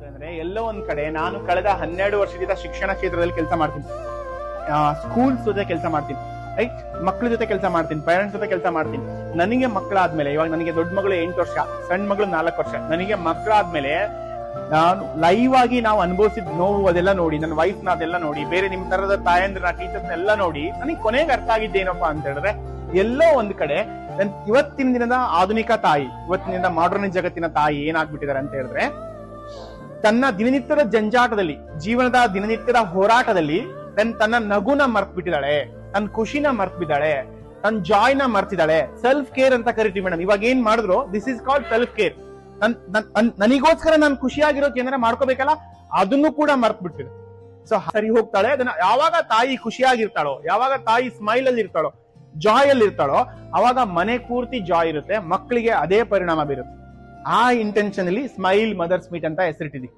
ಅಂತಂದ್ರೆ ಎಲ್ಲೋ ಒಂದ್ ಕಡೆ ನಾನು ಕಳೆದ 12 ವರ್ಷದಿಂದ ಶಿಕ್ಷಣ ಕ್ಷೇತ್ರದಲ್ಲಿ ಕೆಲಸ ಮಾಡ್ತೀನಿ. ಸ್ಕೂಲ್ಸ್ ಜೊತೆ ಕೆಲಸ ಮಾಡ್ತೀನಿ, ರೈಟ್? ಮಕ್ಳ ಜೊತೆ ಕೆಲಸ ಮಾಡ್ತೀನಿ, ಪೇರೆಂಟ್ಸ್ ಜೊತೆ ಕೆಲಸ ಮಾಡ್ತೀನಿ. ನನಗೆ ಮಕ್ಕಳಾದ್ಮೇಲೆ, ಇವಾಗ ನನಗೆ ದೊಡ್ಡ ಮಗಳು 8 ವರ್ಷ, ಸಣ್ಣ ಮಗಳು 4 ವರ್ಷ. ನನಗೆ ಮಕ್ಕಳಾದ್ಮೇಲೆ ನಾನು ಲೈವ್ ಆಗಿ ನಾವು ಅನುಭವಿಸಿದ ನೋವು ಅದೆಲ್ಲ ನೋಡಿ, ನನ್ನ ವೈಫ್ ನ ಅದೆಲ್ಲ ನೋಡಿ, ಬೇರೆ ನಿಮ್ ತರದ ತಾಯಂದ್ರ ಟೀಚರ್ಸ್ ಎಲ್ಲ ನೋಡಿ ನನಗೆ ಕೊನೆಗೆ ಅರ್ಥ ಆಗಿದ್ದೇನಪ್ಪಾ ಅಂತ ಹೇಳಿದ್ರೆ, ಎಲ್ಲೋ ಒಂದ್ ಕಡೆ ಇವತ್ತಿನ ದಿನದ ಆಧುನಿಕ ತಾಯಿ, ಇವತ್ತಿನ ದಿನದ ಮಾಡರ್ನ್ ಜಗತ್ತಿನ ತಾಯಿ ಏನಾಗ್ಬಿಟ್ಟಿದ್ದಾರೆ ಅಂತ ಹೇಳಿದ್ರೆ, ತನ್ನ ದಿನನಿತ್ಯದ ಜಂಜಾಟದಲ್ಲಿ, ಜೀವನದ ದಿನನಿತ್ಯದ ಹೋರಾಟದಲ್ಲಿ ತನ್ನ ನಗುನ ಮರ್ತ್ ಬಿಟ್ಟಿದ್ದಾಳೆ, ತನ್ನ ಖುಷಿನ ಮರ್ತ್ ಬಿದ್ದಾಳೆ, ತನ್ನ ಜಾಯ್ನ ಮರ್ತಿದ್ದಾಳೆ. ಸೆಲ್ಫ್ ಕೇರ್ ಅಂತ ಕರಿತೀವಿ ಮೇಡಮ್. ಇವಾಗ ಏನ್ ಮಾಡಿದ್ರು, this is called self care. ನನಗೋಸ್ಕರ ನಾನು ಖುಷಿಯಾಗಿರೋಕೆ ಏನಾರ ಮಾಡ್ಕೋಬೇಕಲ್ಲ, ಅದನ್ನು ಕೂಡ ಮರ್ತ್ ಬಿಟ್ಟಿದೆ. ಸೊ ಸರಿ ಹೋಗ್ತಾಳೆ. ಅದನ್ನ ಯಾವಾಗ ತಾಯಿ ಖುಷಿಯಾಗಿರ್ತಾಳೋ, ಯಾವಾಗ ತಾಯಿ ಸ್ಮೈಲ್ ಅಲ್ಲಿ ಇರ್ತಾಳೋ, ಜಾಯ್ ಅಲ್ಲಿ ಇರ್ತಾಳೋ, ಅವಾಗ ಮನೆ ಪೂರ್ತಿ ಜಾಯ್ ಇರುತ್ತೆ, ಮಕ್ಕಳಿಗೆ ಅದೇ ಪರಿಣಾಮ ಬೀರುತ್ತೆ. ಆ ಇಂಟೆನ್ಷನ್ ಅಲ್ಲಿ ಸ್ಮೈಲ್ ಮದರ್ಸ್ ಮೀಟ್ ಅಂತ ಹೆಸರಿಟ್ಟಿದ್ದೀವಿ.